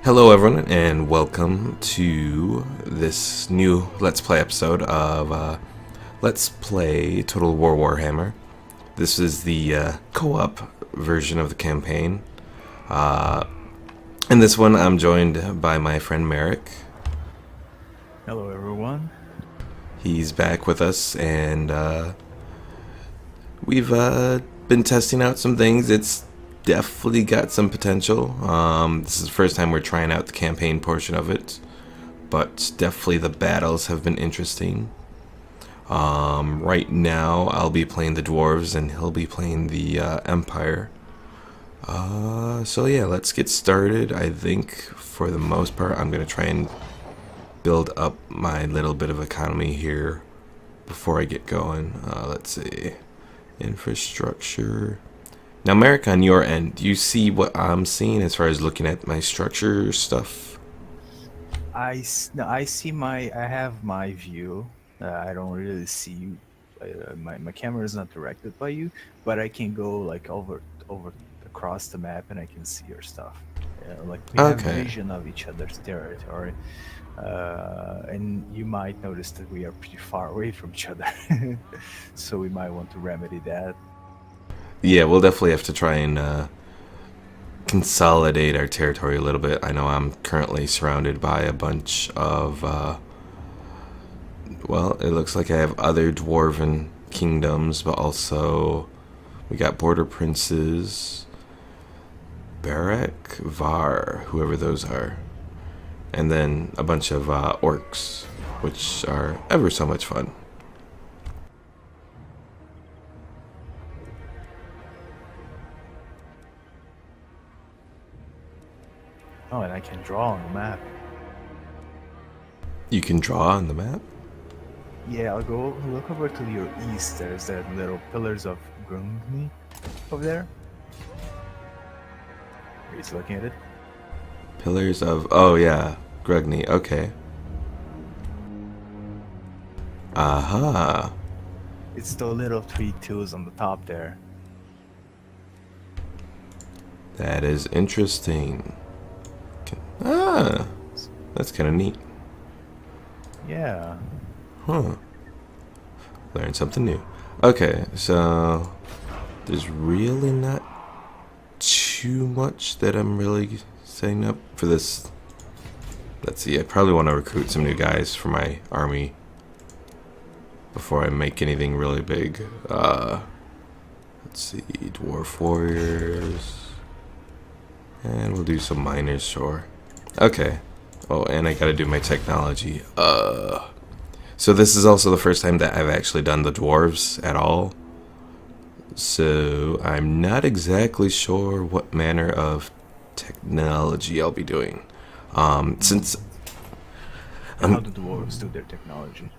Hello everyone and welcome to this new Let's Play episode of Let's Play Total War Warhammer. This is the co-op version of the campaign. In this one I'm joined by my friend Merrick. Hello everyone. He's back with us and we've been testing out some things. It's definitely got some potential. This is the first time we're trying out the campaign portion of it, but definitely the battles have been interesting. Right now I'll be playing the Dwarves and he'll be playing the Empire. So yeah, let's get started. I think for the most part I'm gonna try and build up my little bit of economy here before I get going. Let's see, infrastructure. Now, Merrick, on your end, do you see what I'm seeing as far as looking at my structure stuff? No, I have my view. I don't really see you. My camera is not directed by you, but I can go like over across the map and I can see your stuff. Like we have vision of each other's territory. And you might notice that we are pretty far away from each other. So we might want to remedy that. Yeah, we'll definitely have to try and consolidate our territory a little bit. I know I'm currently surrounded by a bunch of, well, it looks like I have other dwarven kingdoms, but also we got border princes, Barak, Var, whoever those are, and then a bunch of orcs, which are ever so much fun. Oh, and I can draw on the map. You can draw on the map? Yeah, I'll go look over to your east. There's that little pillars of Grungni over there. Are you looking at it? Pillars of... oh yeah, Grugni, okay. Aha. It's the little 3 2s on the top there. That is interesting. Ah, that's kind of neat. Yeah. Huh. Learn something new. Okay, so there's really not too much that I'm really setting up for this. Let's see, I probably want to recruit some new guys for my army before I make anything really big. Let's see, dwarf warriors. And we'll do some miners, sure. Okay. Oh, and I gotta do my technology. So this is also the first time that I've actually done the dwarves at all. So I'm not exactly sure what manner of technology I'll be doing. Since How do dwarves do their technology?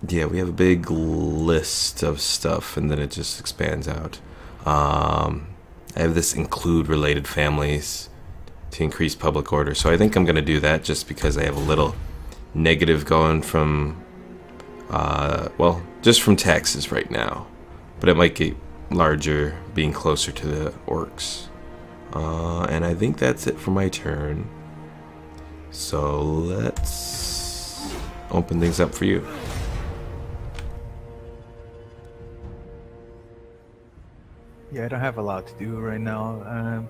yeah, we have a big list of stuff, and then it just expands out. I have this include related families to increase public order, so I think I'm gonna do that just because I have a little negative going from well, just from taxes right now, but it might get larger being closer to the orcs. And I think that's it for my turn, so let's open things up for you. Yeah, I don't have a lot to do right now.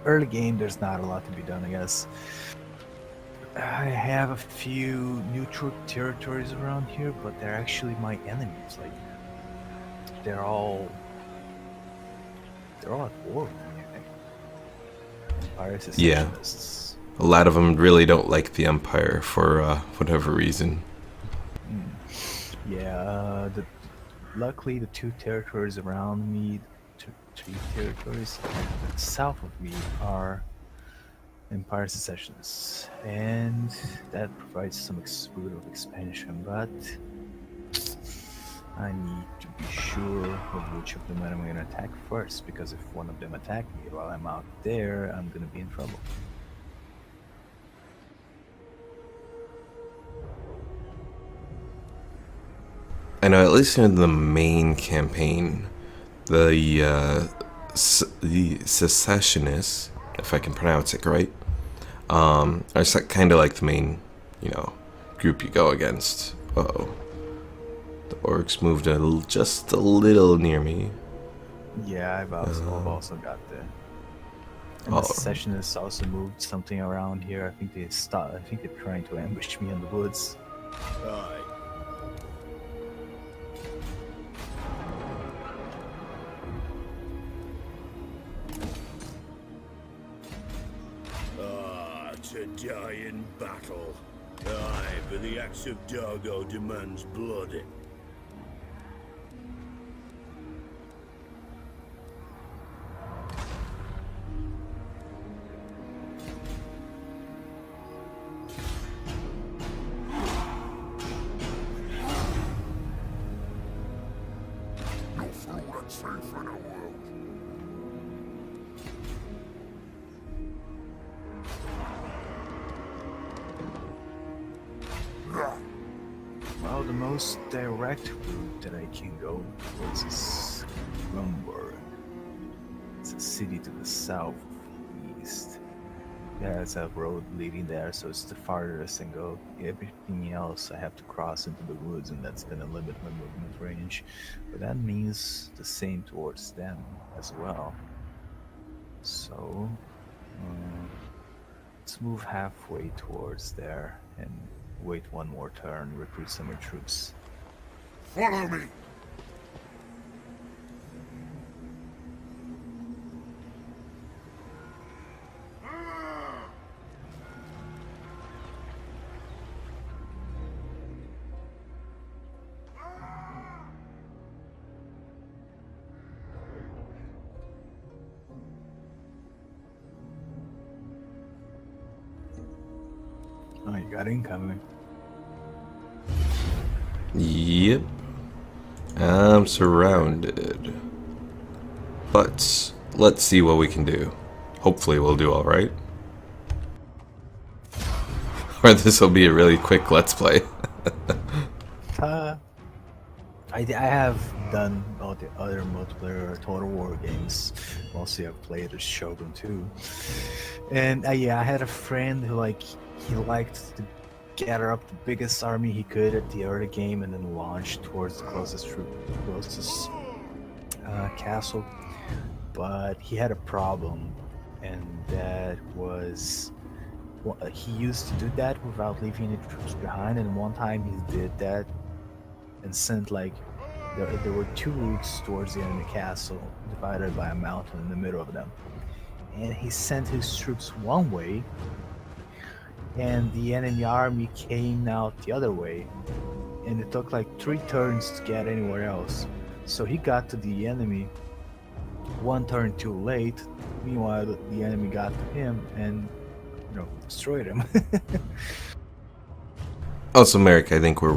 Early game, there's not a lot to be done, I guess. I have a few neutral territories around here, but they're actually my enemies. Like, they're all at war with me, I think. Empire secessionists. A lot of them really don't like the Empire for whatever reason. Yeah, luckily the 2 territories around me, 3 territories south of me are Empire secessionists, and that provides some route of expansion, but I need to be sure of which of them I'm going to attack first, because if one of them attack me while I'm out there, I'm going to be in trouble. I know, at least in the main campaign, the secessionists, if I can pronounce it right, It's kind of like the main, group you go against. Uh-oh. The orcs moved just a little near me. Yeah, I've also got the. And the secessionists also moved something around here. I think they stopped. I think they're trying to ambush me in the woods. Aye. To die in battle. Aye, but the axe of Dargo demands blood. No food and safe in a world. Well, the most direct route that I can go towards is Rumburg. It's a city to the southeast. There's a road leading there, so it's the farthest I can go. Everything else I have to cross into the woods, and that's gonna limit my movement range. But that means the same towards them as well. So, let's move halfway towards there and wait one more turn, recruit some more troops. Follow me. Oh, you got incoming. Yep. I'm surrounded. But let's see what we can do. Hopefully we'll do alright. Or this will be a really quick let's play. I have done all the other multiplayer Total War games. Mostly I've played as Shogun too. And yeah, I had a friend who he liked to gather up the biggest army he could at the early game and then launch towards the closest castle. But he had a problem, and that was he used to do that without leaving any troops behind. And one time he did that and sent there were two routes towards the enemy castle divided by a mountain in the middle of them, and he sent his troops one way and the enemy army came out the other way, and it took like 3 turns to get anywhere else. So he got to the enemy 1 turn too late. Meanwhile, the enemy got to him and destroyed him. Also, Merrick, I think we're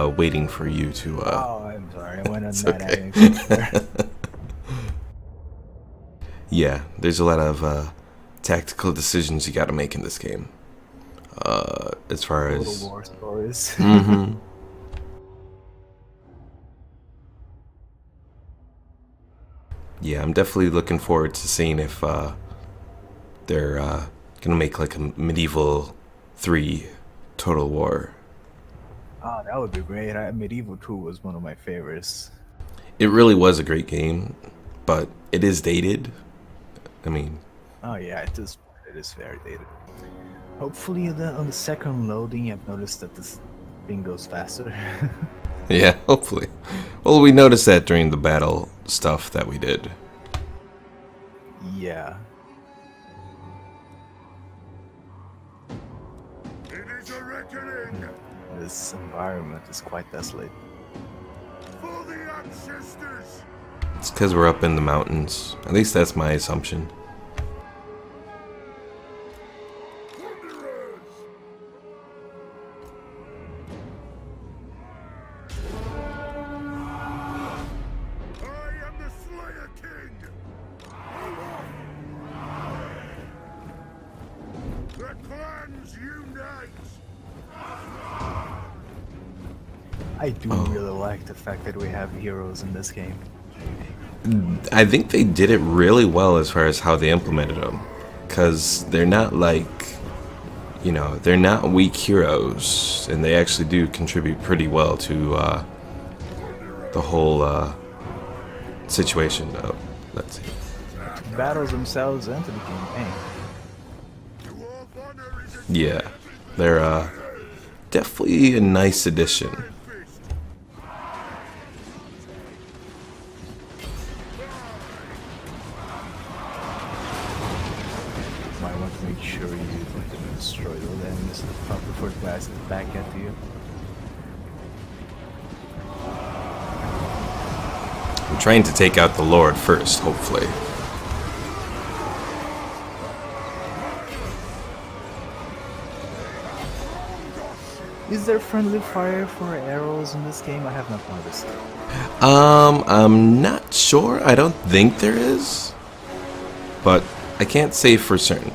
waiting for you to. Oh, I'm sorry. I went on that. Okay. Yeah, there's a lot of tactical decisions you got to make in this game. As far as Total War stories. Mm-hmm. Yeah, I'm definitely looking forward to seeing if they're gonna make like a medieval 3 Total War. Oh, that would be great. Medieval 2 was one of my favorites. It really was a great game, but it is dated. I mean, oh yeah, it is very dated. Hopefully on the second loading I've noticed that this thing goes faster. yeah, hopefully. Well, we noticed that during the battle stuff that we did. Yeah. It is a reckoning This environment is quite desolate. for the ancestors. It's because we're up in the mountains. At least that's my assumption. Wanderers. I am the Slayer King. The clans unite. I do really like the fact that we have heroes in this game. I think they did it really well as far as how they implemented them. Because they're not like you know, they're not weak heroes, and they actually do contribute pretty well to the whole situation. Though, let's see. The battles themselves and to the campaign. Yeah, they're definitely a nice addition. Might want to make sure you destroy those enemies before the guys get back at you. I'm trying to take out the Lord first, hopefully. Is there friendly fire for arrows in this game? I have not noticed. I'm not sure. I don't think there is, but I can't say for certain.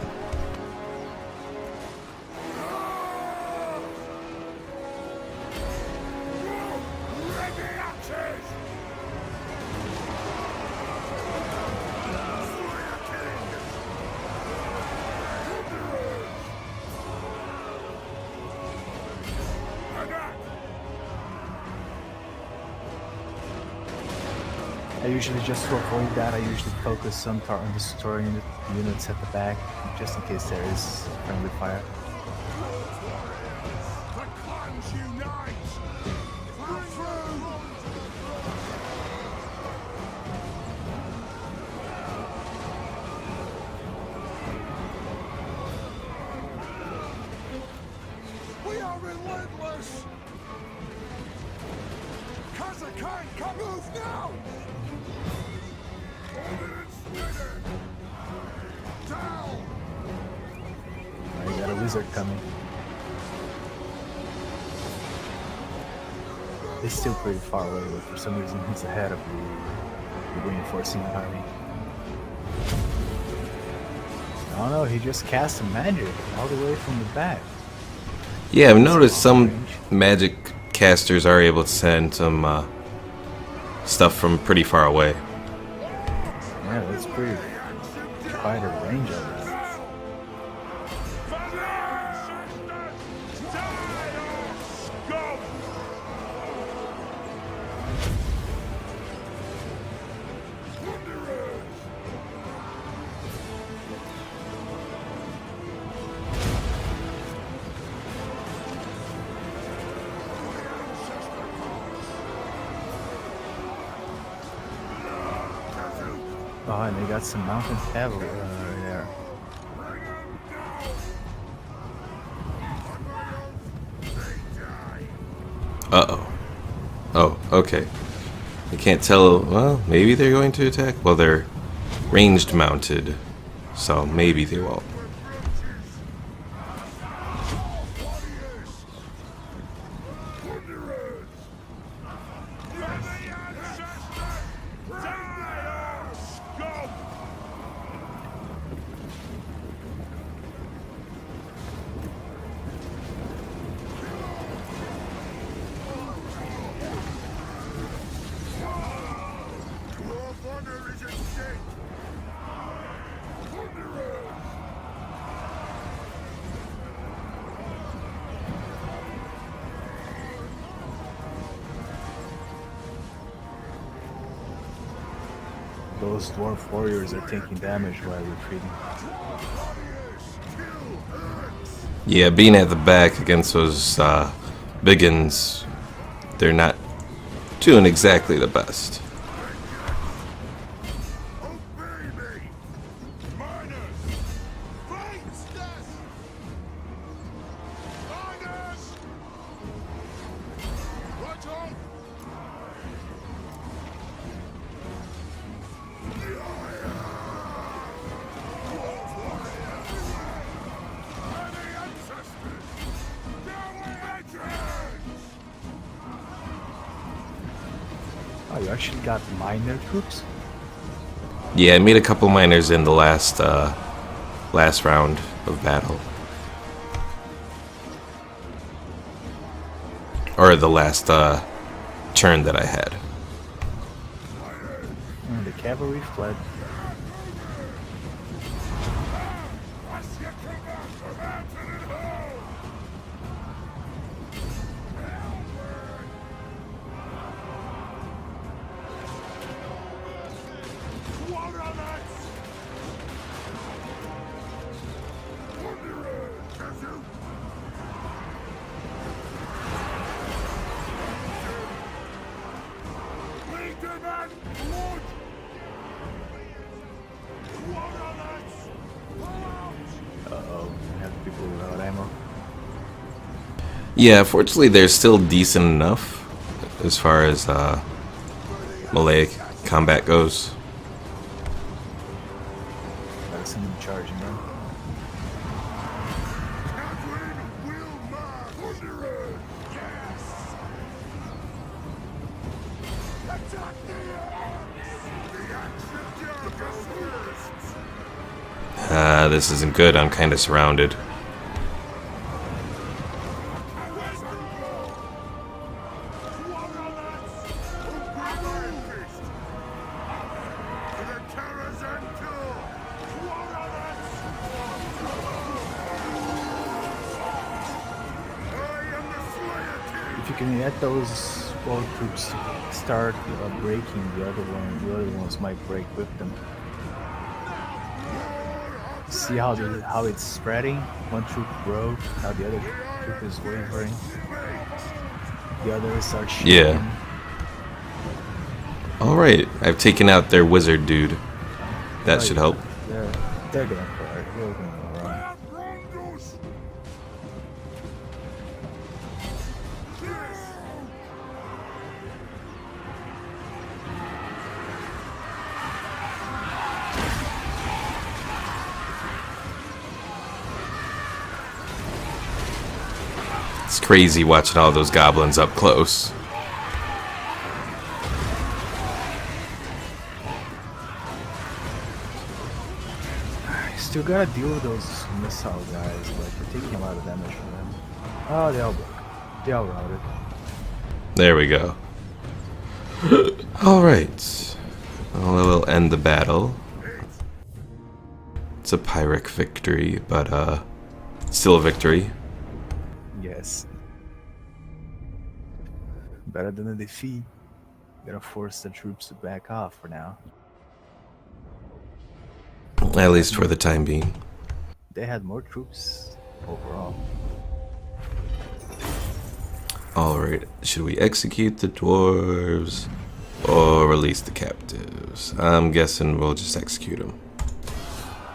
I usually, just to avoid that, I usually focus on destroying the units at the back, just in case there is friendly fire. The clans unite! We are relentless! Kazakai, come move now! Down! I got a wizard coming. He's still pretty far away, but for some reason he's ahead of the reinforcing army. Oh no, he just cast a magic all the way from the back. Yeah, I've noticed some magic casters are able to send some stuff from pretty far away. Yeah, that's pretty quite a range of it. Oh, and they got some mountain cavalry there. Uh-oh. Oh, okay. I can't tell. Well, maybe they're going to attack. Well, they're ranged mounted, so maybe they won't. Those dwarf warriors are taking damage while retreating. Yeah, being at the back against those biggins, they're not doing exactly the best. Oh, you actually got minor troops? Yeah, I made a couple miners in the last round of battle. Or the last turn that I had. And the cavalry fled. Uh-oh, I have people without ammo. Yeah, fortunately they're still decent enough as far as melee combat goes. Gotta send them charging, man. Catherine will march. Wanderer. Yes. Attack the axe of Darkest first. This isn't good. I'm kind of surrounded. If you can let those boat troops start breaking, the other ones might break with them. See how it's spreading? One troop broke, now the other troop is wavering. The others are shooting. Yeah. Alright, I've taken out their wizard dude. That should help. They're gonna fire. They're gonna run. It's crazy watching all those goblins up close. Still gotta deal with those missile guys, but we're taking a lot of damage from them. Oh, they all broke. They all routed. There we go. Alright. Well, we'll end the battle. It's a Pyrrhic victory, but still a victory. Yes. Better than a defeat. Gotta force the troops to back off for now. At least for the time being. They had more troops overall. Alright, should we execute the dwarves or release the captives? I'm guessing we'll just execute them.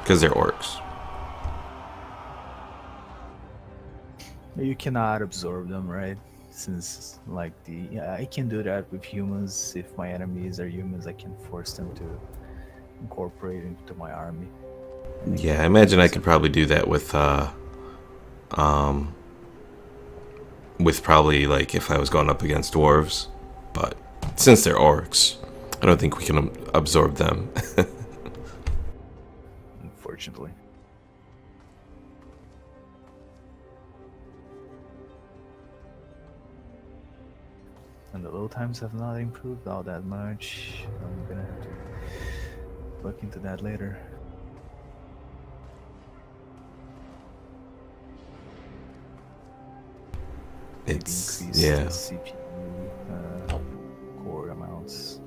Because they're orcs. You cannot absorb them, right? Since, like, I can do that with humans. If my enemies are humans, I can force them to incorporate into my army. Yeah, I imagine I could probably do that with probably, like, if I was going up against dwarves. But since they're orcs, I don't think we can absorb them. Unfortunately. And the load times have not improved all that much. I'm gonna have to look into that later. Maybe It's, increase yeah. the CPU core amounts.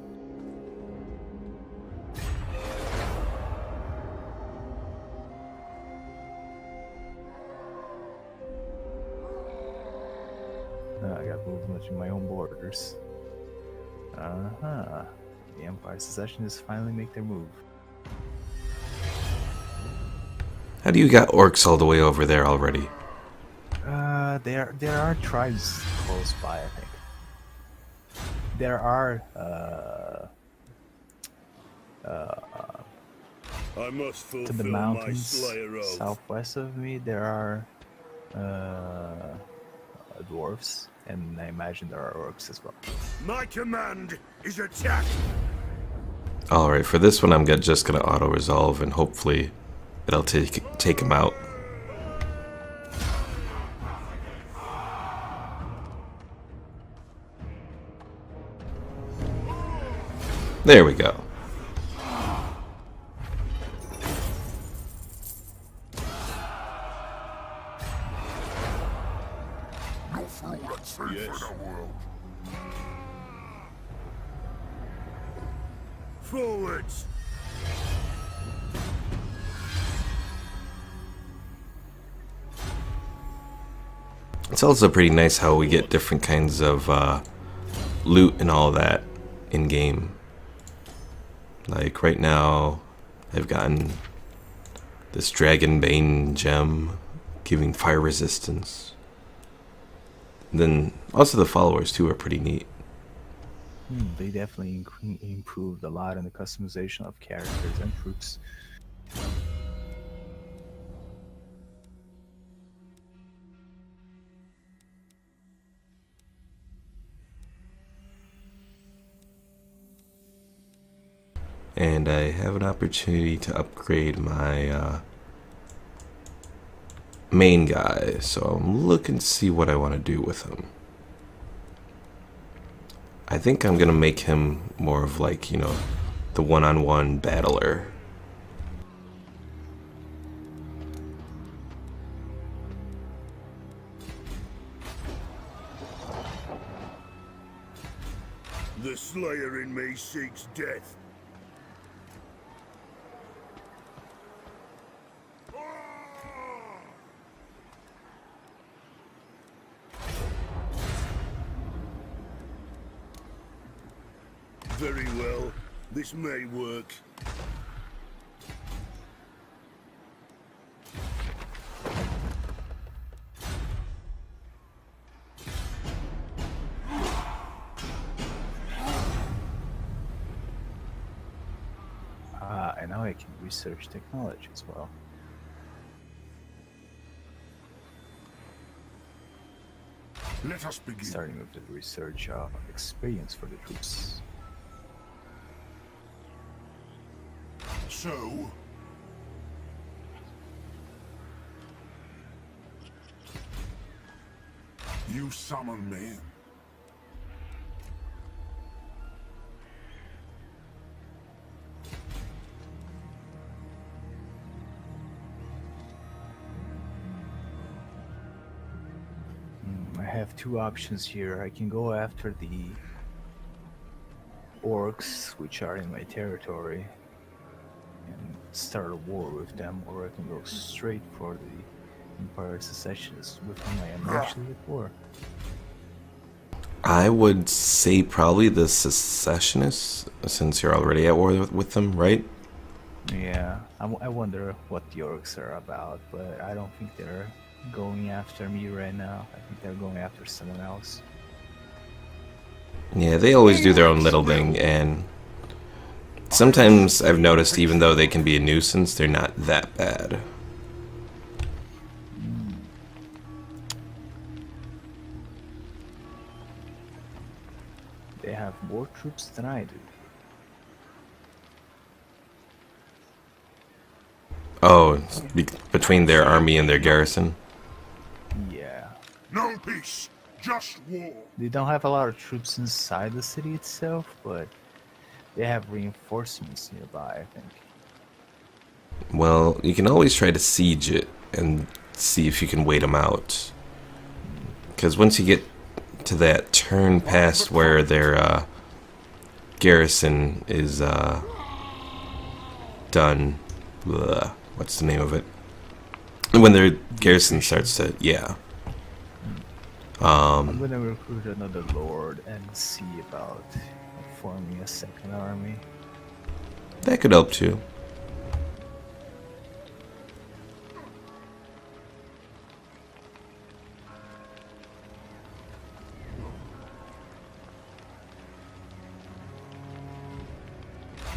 I got movement in my own borders. The Empire secessionists finally make their move. How do you got orcs all the way over there already? There are tribes close by, I think. There are I must to the fulfill my mountains Slayer oath. southwest of me. There are dwarfs, and I imagine there are orcs as well. My command is attack. Alright, for this one I'm just gonna auto-resolve and hopefully it'll take him out. There we go. No fool that's safe Yes. in the world. Forwards. It's also pretty nice how we get different kinds of loot and all that in game. Like right now, I've gotten this Dragon Bane gem, giving fire resistance. Then also the followers too are pretty neat. They definitely improved a lot in the customization of characters and troops. And I have an opportunity to upgrade my main guy, so I'm looking to see what I want to do with him. I think I'm gonna make him more of like, you know, the one-on-one battler. The Slayer in me seeks death. Very well. This may work. And now I can research technology as well. Let us begin. Starting with the research experience for the troops. So, you summon me. I have two options here. I can go after the orcs, which are in my territory, and start a war with them, or I can go straight for the Empire Secessionists, with whom I am actually at war. I would say probably the secessionists, since you're already at war with them, right? Yeah, I wonder what the orcs are about, but I don't think they're going after me right now. I think they're going after someone else. Yeah, they always do their own little thing, and sometimes I've noticed even though they can be a nuisance, they're not that bad. They have more troops than I do. Oh, it's between their army and their garrison? Yeah. No peace, just war. They don't have a lot of troops inside the city itself, but they have reinforcements nearby, I think. Well, you can always try to siege it and see if you can wait them out. Because once you get to that turn past where their garrison is done, what's the name of it? When their garrison starts to, yeah. I'm gonna recruit another lord and see about forming a second army. That could help too.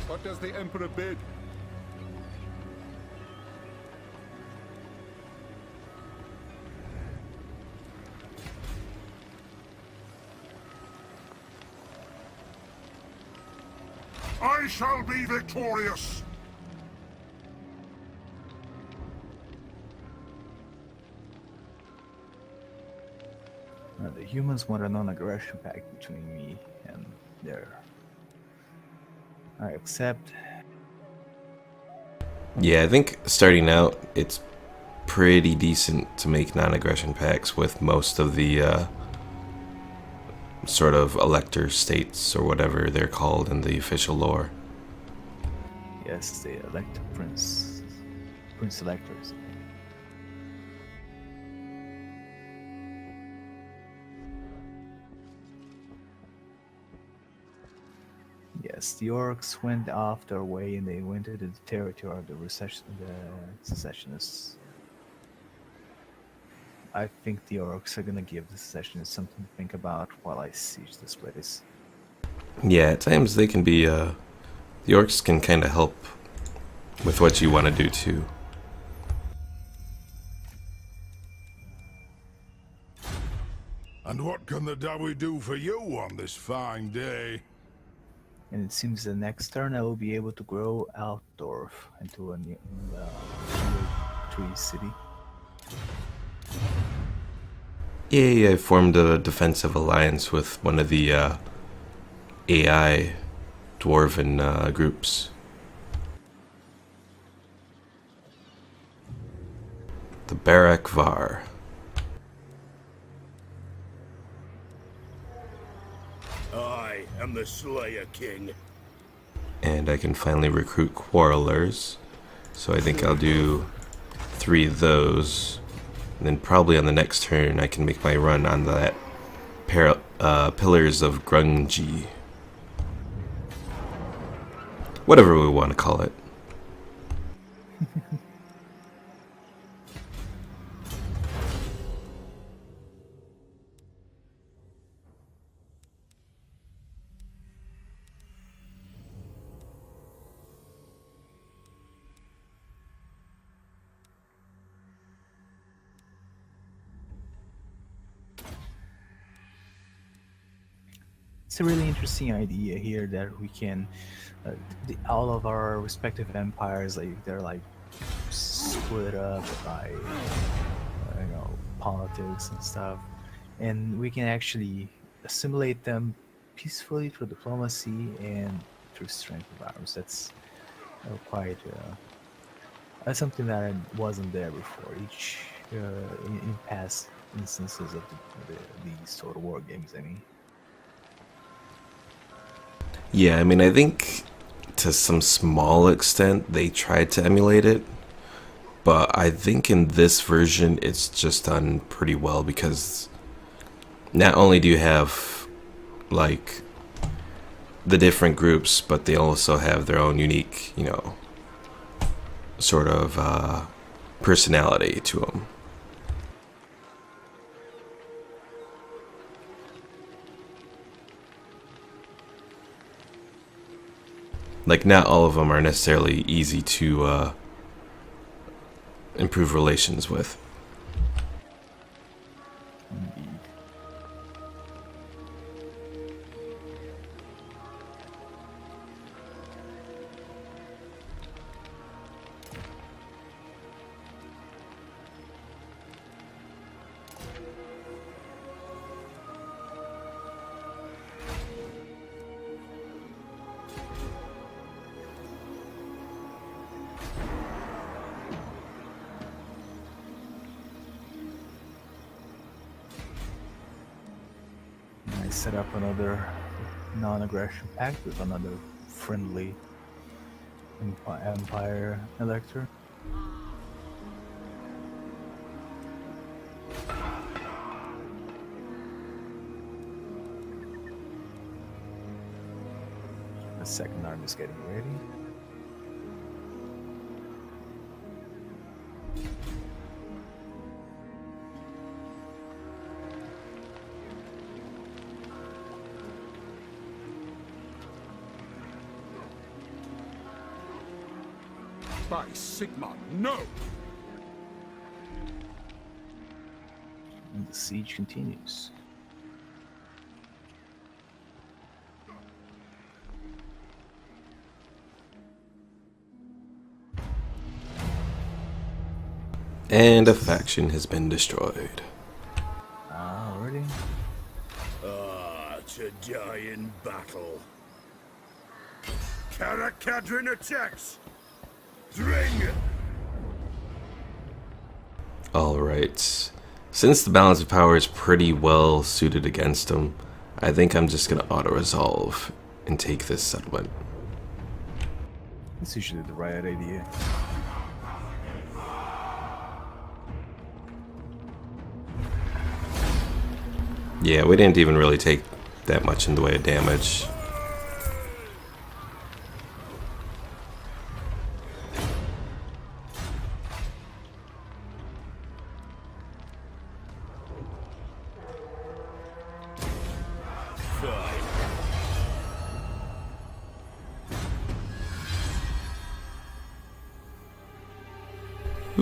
What does the Emperor bid? I shall be victorious! The humans want a non-aggression pact between me and their... I accept. Yeah, I think starting out, it's pretty decent to make non-aggression pacts with most of the sort of elector states or whatever they're called in the official lore. Yes, they elect a prince. Prince electors. Yes, Yes, the orcs went off their way and they went into the territory of the secessionists. I think the orcs are gonna give the secessionists something to think about while I siege this place. Yeah, at times they can be, the orcs can kind of help with what you want to do too. And what can the Dawi do for you on this fine day? And it seems the next turn I will be able to grow Altdorf into a new tree city. Yeah, I formed a defensive alliance with one of the AI dwarven groups. The Barak Var. I am the Slayer King. And I can finally recruit Quarrelers. So I think I'll do 3 of those. And then probably on the next turn I can make my run on that Pillars of Grungy. Whatever we want to call it. It's a really interesting idea here that we can, all of our respective empires, like they're like split up by, politics and stuff, and we can actually assimilate them peacefully through diplomacy and through strength of arms. That's that's something that wasn't there before. In past instances of these Total War games, I mean. Yeah, I mean, I think to some small extent they tried to emulate it, but I think in this version it's just done pretty well because not only do you have like the different groups, but they also have their own unique, sort of personality to them. Like, not all of them are necessarily easy to improve relations with. Indeed. I set up another non-aggression pact with another friendly empire elector. The second army is getting ready. By Sigma, no! And the siege continues. And a faction has been destroyed. Already. To die in battle. Karakadrin attacks! Dring! Alright. Since the balance of power is pretty well suited against him, I think I'm just gonna auto-resolve and take this settlement. It's usually the right idea. Yeah, we didn't even really take that much in the way of damage.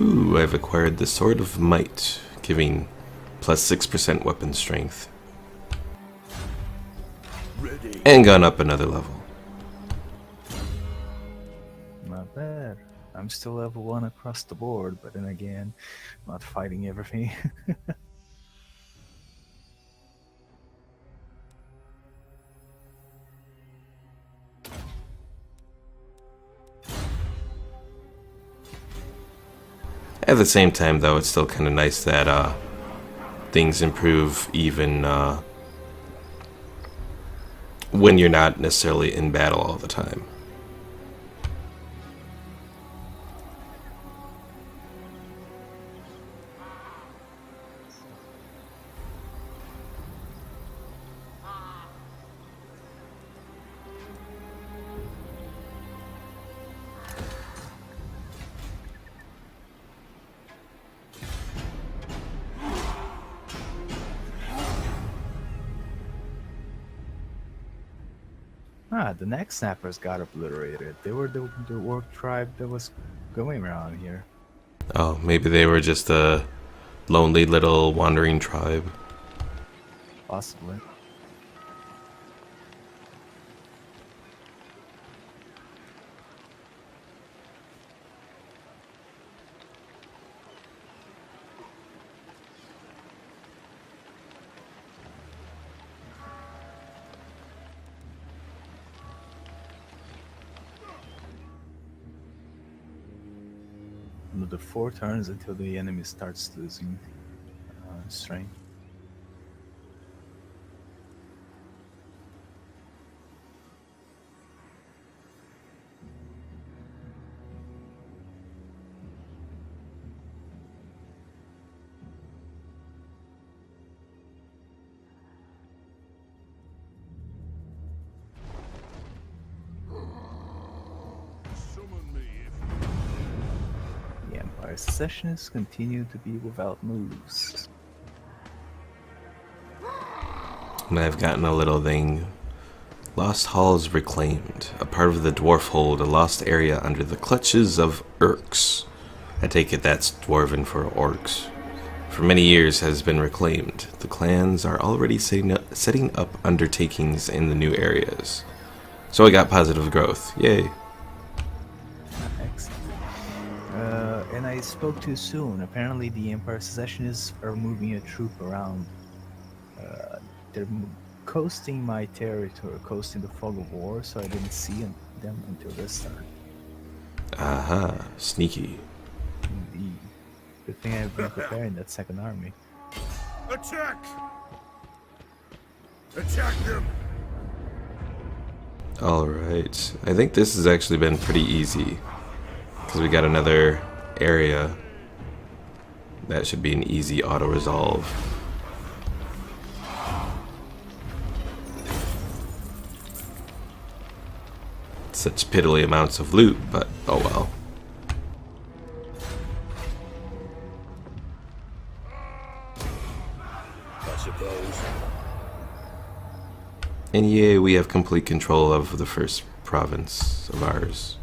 Ooh, I've acquired the Sword of Might, giving plus 6% weapon strength. Ready. And gone up another level. Not bad. I'm still level 1 across the board, but then again, not fighting everything. At the same time, though, it's still kind of nice that things improve even when you're not necessarily in battle all the time. The next snappers got obliterated. They were the orc tribe that was going around here. Oh, maybe they were just a lonely little wandering tribe. Possibly. Another 4 turns until the enemy starts losing strength. Summon me if The Empire Secessionists continue to be without moves. And I've gotten a little thing. Lost Halls reclaimed. A part of the dwarf hold, a lost area under the clutches of Urks. I take it that's dwarven for orcs. For many years has been reclaimed. The clans are already setting up undertakings in the new areas. So I got positive growth. Yay. Excellent. And I spoke too soon. Apparently, the Empire Secessionists are moving a troop around. They're coasting my territory, coasting the fog of war, so I didn't see them until this time. Aha, sneaky. Indeed. Good thing I've been preparing that second army. Attack! Attack them! Alright, I think this has actually been pretty easy. Because we got another area. That should be an easy auto-resolve. Such piddly amounts of loot, but oh well. I suppose. And yay, we have complete control of the first province of ours.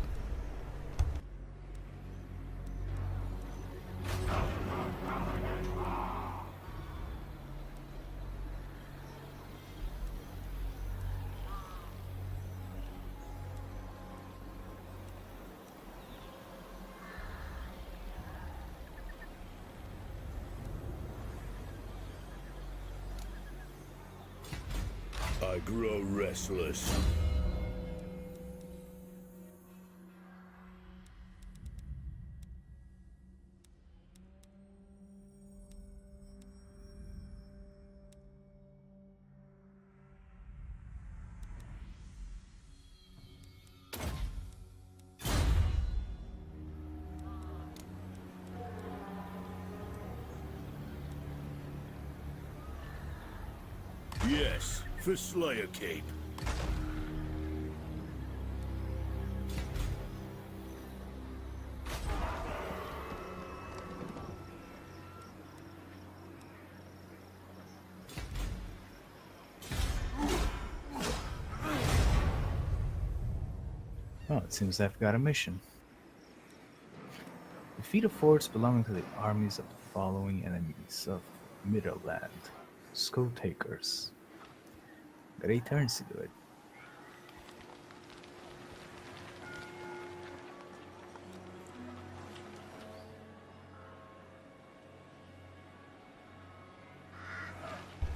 I grow restless. Yes, for Slayer Cape. Oh, it seems I've got a mission. Defeat a force belonging to the armies of the following enemies of Middleland. Skull Takers. Got 8 turns to do it.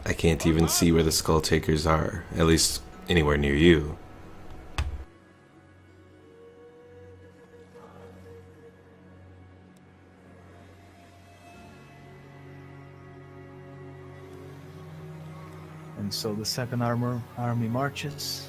I can't even see where the Skull Takers are, at least anywhere near you. And so the second army marches.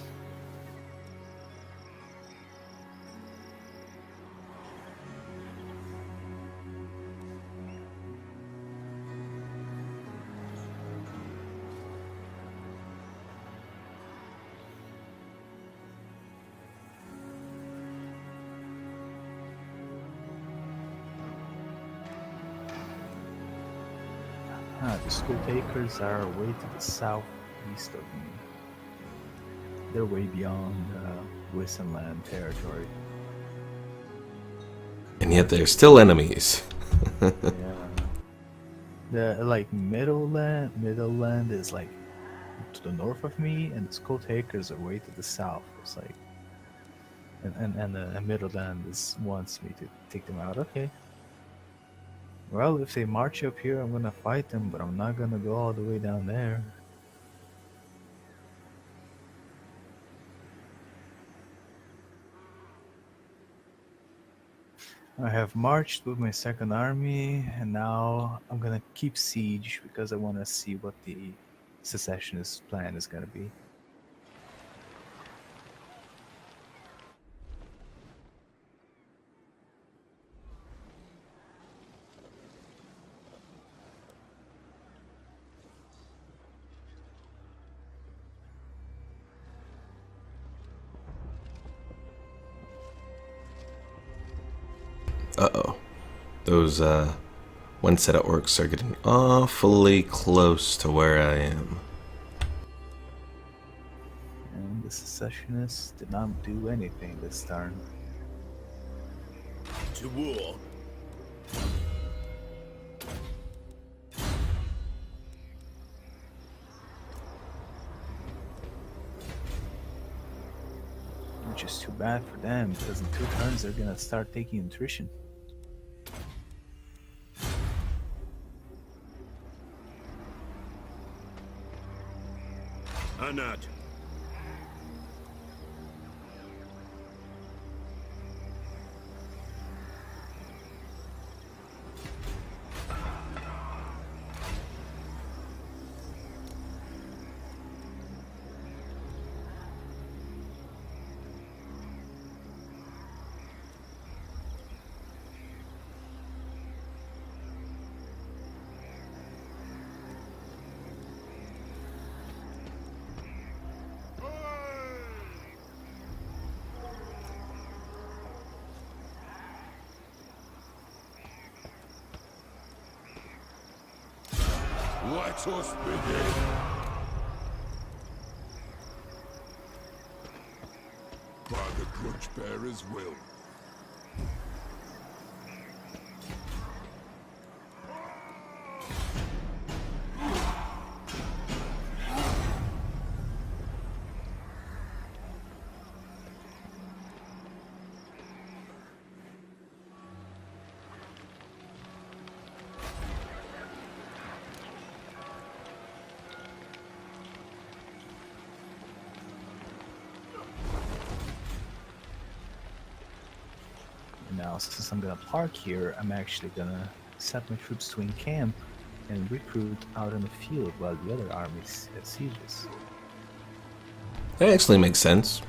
The Skull Takers are way to the southeast of me. They're way beyond Wissenland territory. And yet they're still enemies. Yeah. The like Middleland is like to the north of me, and the Skull Takers are way to the south. It's like, and the Middleland wants me to take them out. Okay. Well, if they march up here, I'm gonna fight them, but I'm not gonna go all the way down there. I have marched with my second army, and now I'm gonna keep siege because I want to see what the secessionist plan is gonna be. Uh-oh. Those, one set of orcs are getting awfully close to where I am. And the secessionists did not do anything this turn. To war. Which is too bad for them, because in 2 turns they're gonna start taking attrition. Anat. Let us begin. By the Grudge Bearer's will. Now, since I'm gonna park here, I'm actually gonna set my troops to encamp and recruit out in the field while the other armies sieges. That actually makes sense.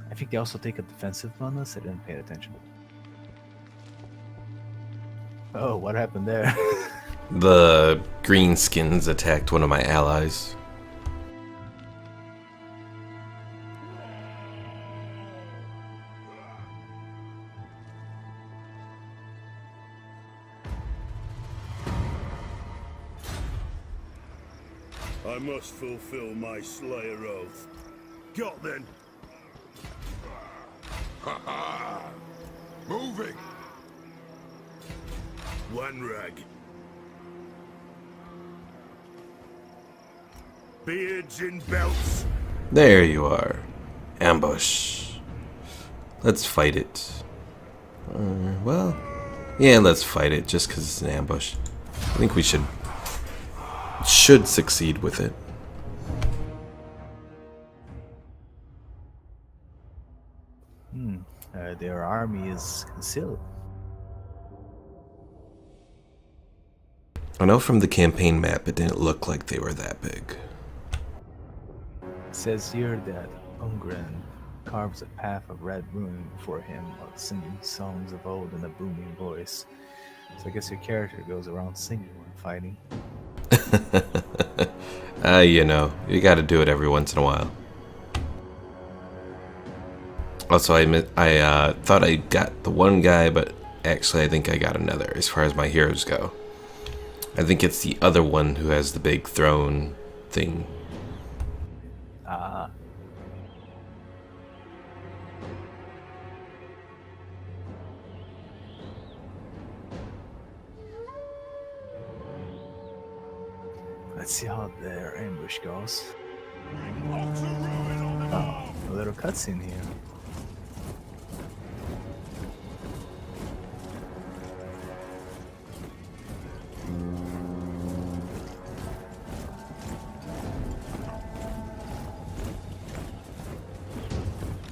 I think they also take a defensive bonus. I didn't pay attention. Oh, what happened there? The greenskins attacked one of my allies. I must fulfill my Slayer oath. Got then. Ha ha! Moving! One rag. Beards in belts. There you are. Ambush. Let's fight it. Well, yeah, let's fight it just because it's an ambush. I think we should succeed with it. Their army is concealed. I know from the campaign map it didn't look like they were that big. It says here that Ungren carves a path of red rune for him, of singing songs of old in a booming voice. So I guess your character goes around singing when fighting. You know, you gotta do it every once in a while. Also, I thought I got the one guy, but actually I think I got another as far as my heroes go. I think it's the other one who has the big throne thing. Ah. Let's see how their ambush goes. Oh, a little cutscene here.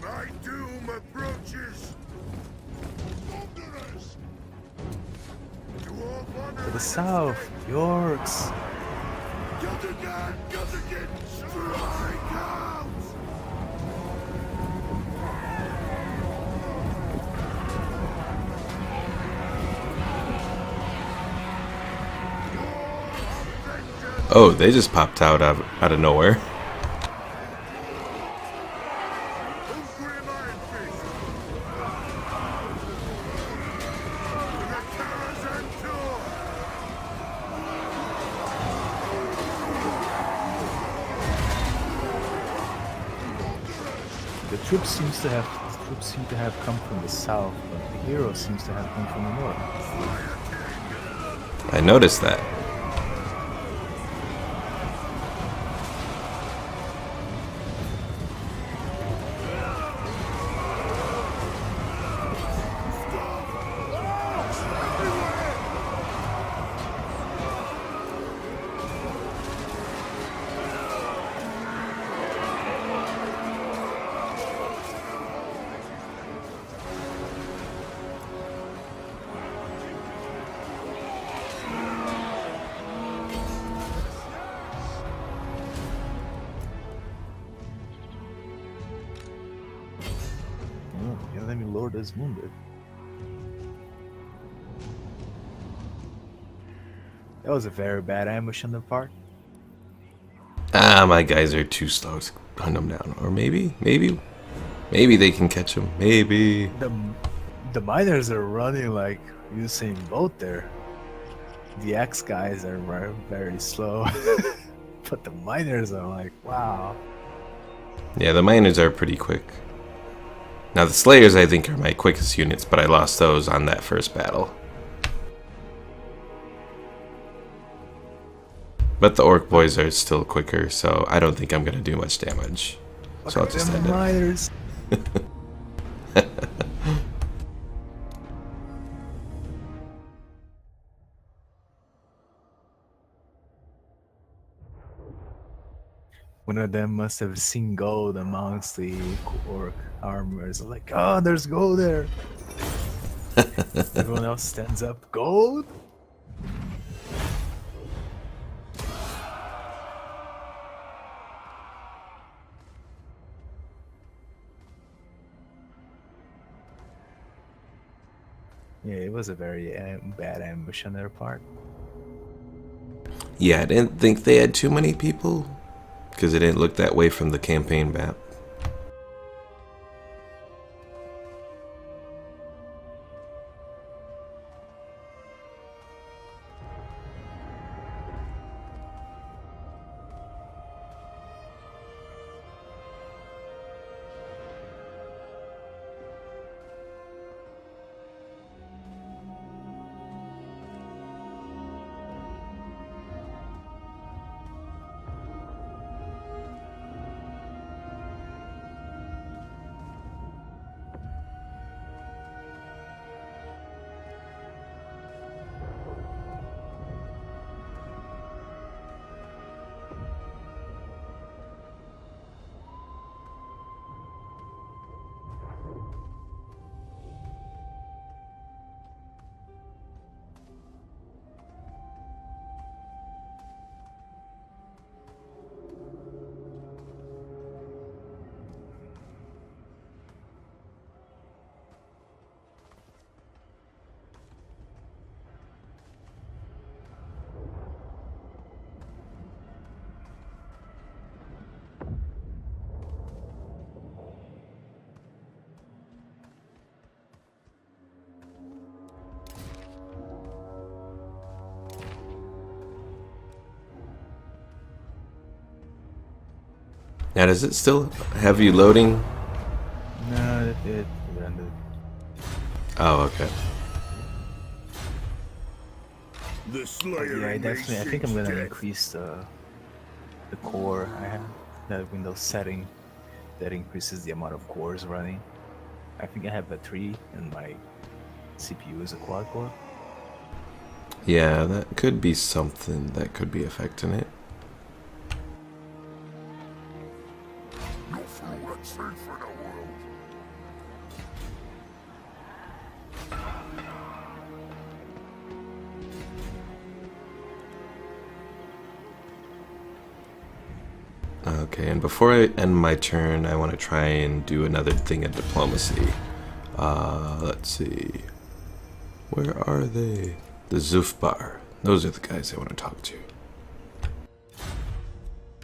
My doom approaches. To the south, Yorks. Strike out! Oh, they just popped out of nowhere. The troops seem to have come from the south, but the hero seems to have come from the north. I noticed that. Oh, yeah, let me lord is wounded. That was a very bad ambush on their part. Ah, my guys are too slow to hunt them down. Or maybe they can catch them. Maybe. The miners are running like Usain Bolt there. The X guys are very slow, but the miners are like, wow. Yeah, the miners are pretty quick. Now the Slayers I think are my quickest units, but I lost those on that first battle. But the Orc boys are still quicker, so I don't think I'm gonna do much damage. So I'll just end it. Miners. One of them must have seen gold amongst the orc armors. Like, oh, there's gold there. Everyone else stands up. Gold? Yeah, it was a very bad ambush on their part. Yeah, I didn't think they had too many people, because it didn't look that way from the campaign map. Now, does it still have you loading? No, it ended. Oh, okay. The Slayer Yeah, I in me definitely. I think I'm seeks gonna death. increase the core. I have that Windows setting that increases the amount of cores running. I think I have a 3, and my CPU is a quad core. Yeah, that could be something that could be affecting it. No fool that's safe in the world. Okay, and before I end my turn, I want to try and do another thing of diplomacy. Let's see. Where are they? The Zufbar. Those are the guys I want to talk to.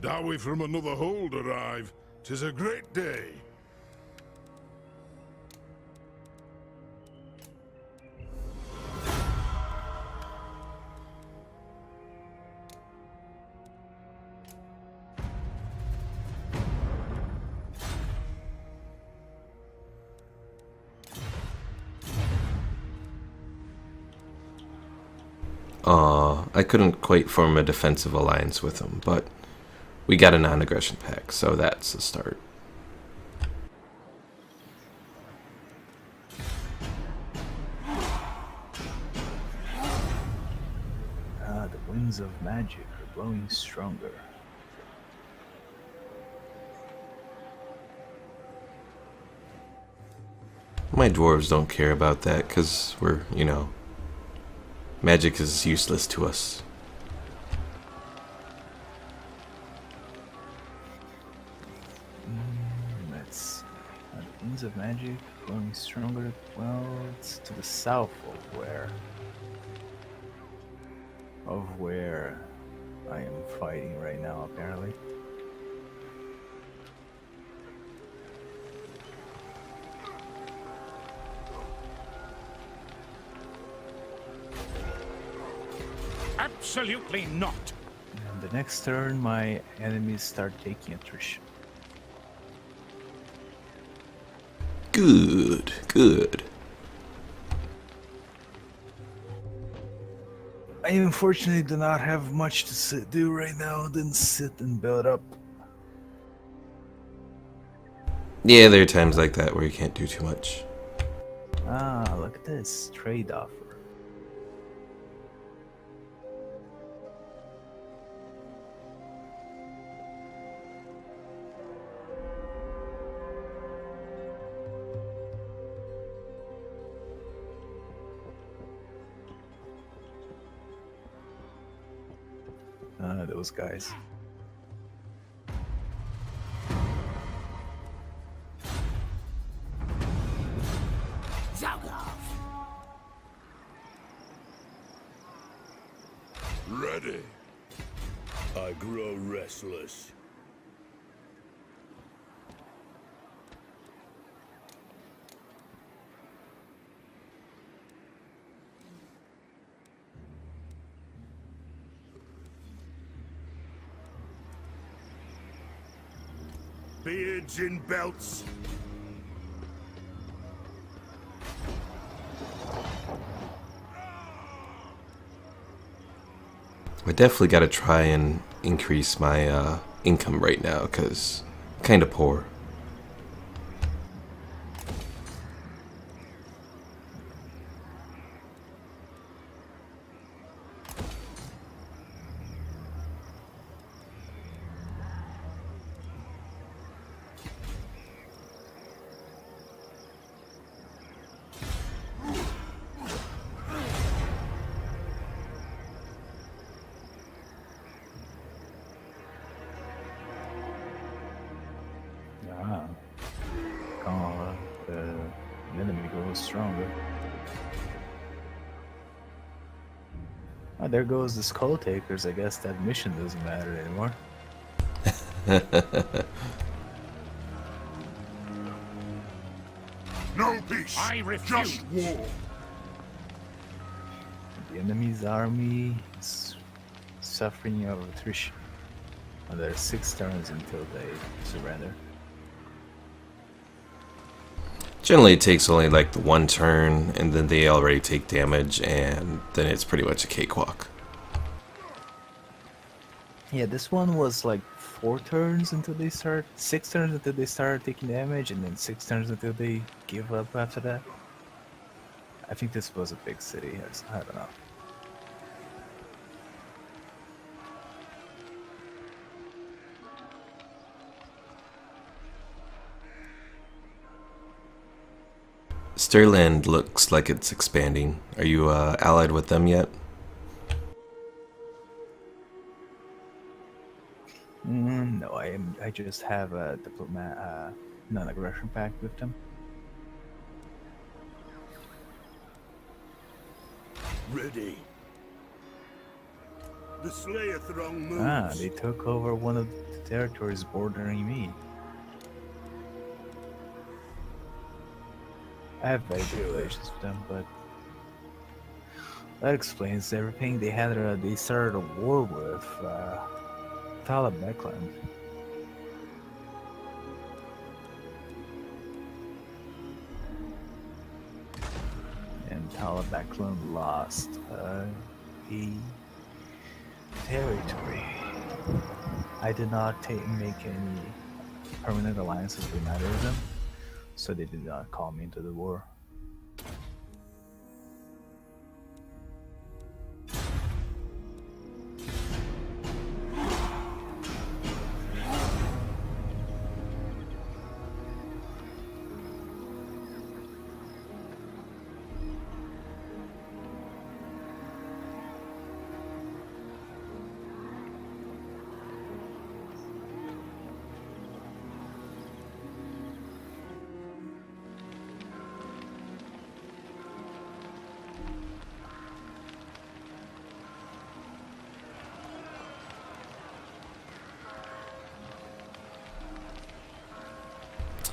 Dowie from another hold arrive. 'Tis a great day. I couldn't quite form a defensive alliance with them, but we got a non-aggression pact, so that's a start. The winds of magic are blowing stronger. My dwarves don't care about that, because we're, magic is useless to us. Let's the winds of magic blowing stronger. Well, it's to the south of where I am fighting right now, apparently. Absolutely not. And the next turn, my enemies start taking attrition. Good, good. I unfortunately do not have much to do right now. Then sit and build up. Yeah, there are times like that where you can't do too much. Ah, look at this trade offer. Those guys. Ready. I grow restless. Beards in belts. I definitely got to try and increase my income right now, because I'm kind of poor. Ah. The enemy grows stronger. Oh, there goes the Skull Takers. I guess that mission doesn't matter anymore. No peace. I refuse. Just war. The enemy's army is suffering of attrition. And there's 6 turns until they surrender. Generally, it takes only like the one turn, and then they already take damage, and then it's pretty much a cakewalk. Yeah, this one was like 4 turns until they start, 6 turns until they start taking damage, and then 6 turns until they give up after that. I think this was a big city. I don't know. Stirland looks like it's expanding. Are you allied with them yet? No, I am. I just have a diplomat, non-aggression pact with them. Ready. The Slayer throng moves. Ah, they took over one of the territories bordering me. I have very good relations with them, but that explains everything. They started a war with Talabekland. And Talabekland lost a territory. I did not make any permanent alliances with either of them, so they did not call me into the war.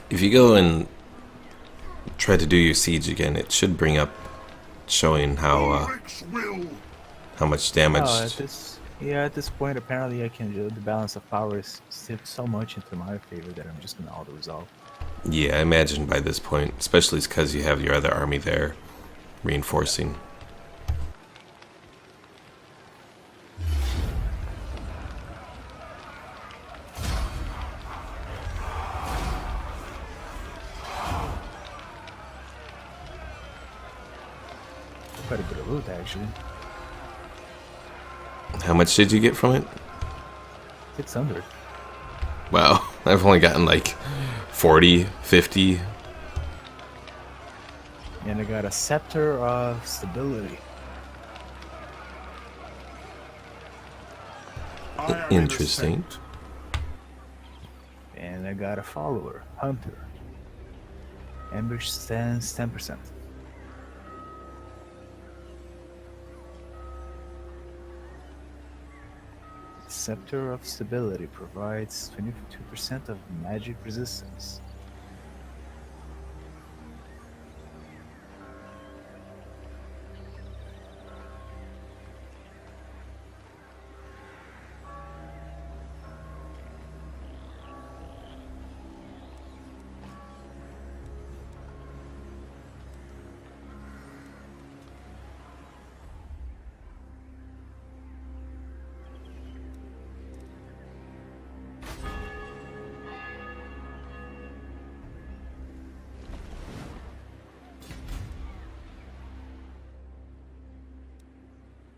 If you go and try to do your siege again, it should bring up showing how much damage. At this point, apparently I can do the balance of power is so much into my favor that I'm just gonna auto resolve. Yeah, I imagine by this point, especially because you have your other army there reinforcing. Quite a bit of loot, actually. How much did you get from it? 600. Wow, I've only gotten like 40, 50. And I got a Scepter of Stability. Interesting. And I got a Follower, Hunter. Ambush stands 10%. Scepter of Stability provides 22% of magic resistance.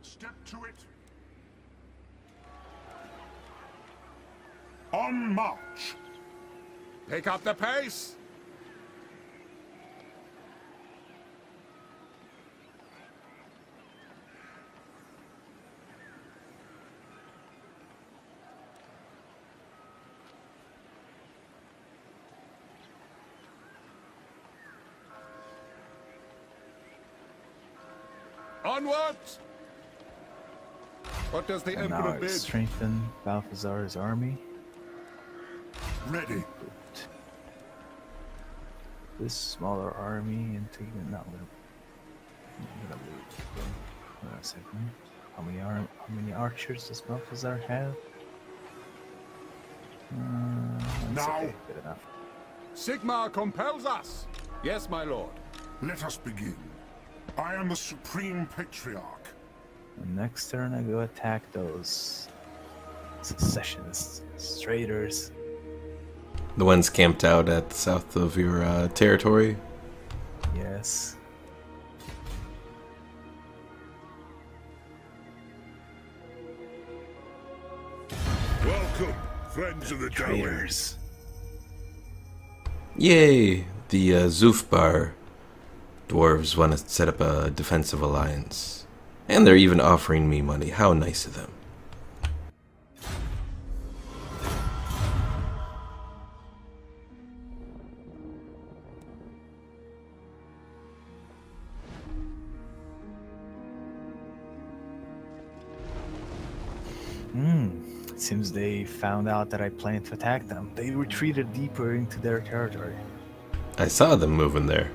Step to it. On march. Pick up the pace. Onwards! What does the And now Emperor I've bid? strengthened Balthazar's army. Ready. Put this smaller army into not I'm gonna loot. Hold on a second. How many archers does Balthazar have? That's Now, okay, good enough. Sigmar compels us. Yes, my lord. let us begin. I am the Supreme Patriarch. And next turn I go attack those secessionists, traitors. The ones camped out at the south of your territory. Yes. Welcome, friends of the Dawi. Traitors. Yay! The Zufbar dwarves want to set up a defensive alliance. And they're even offering me money. How nice of them. It seems they found out that I planned to attack them. They retreated deeper into their territory. I saw them moving there.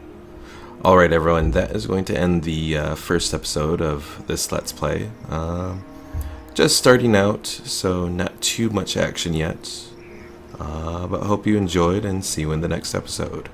Alright everyone, that is going to end the first episode of this Let's Play. Just starting out, so not too much action yet. But hope you enjoyed, and see you in the next episode.